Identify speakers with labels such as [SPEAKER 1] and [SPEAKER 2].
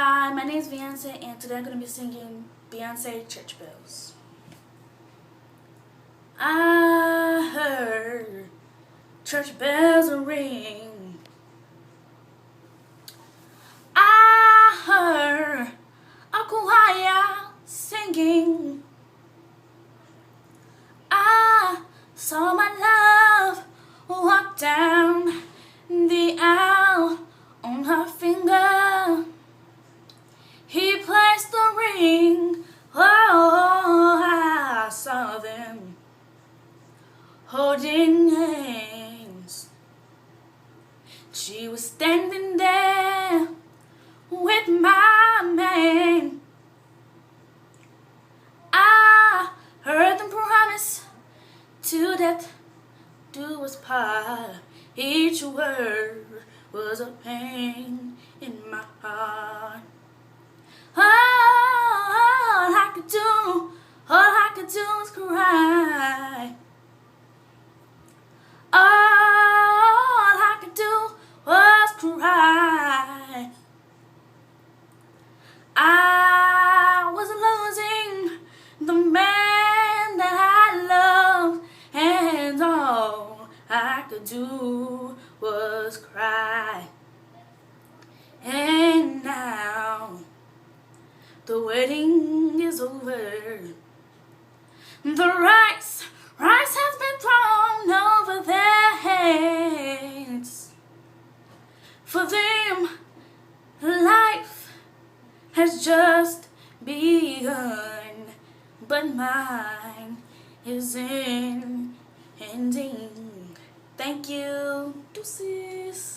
[SPEAKER 1] Hi, my name is Veyonce, and today I'm going to be singing Beyonce Church Bells. I heard church bells ring. I heard a choir singing. I saw my love walk down the aisle on her finger. He placed the ring. Oh, I saw them holding hands. She was standing there with my man. I heard them promise to death do us part. Each word was a pain in my heart. All I could do was cry. All I could do was cry. I was losing the man that I loved, and all I could do was cry. And now the wedding is over. The rice has been thrown over their heads. For them, life has just begun, but mine is ending. Thank you. Deuces.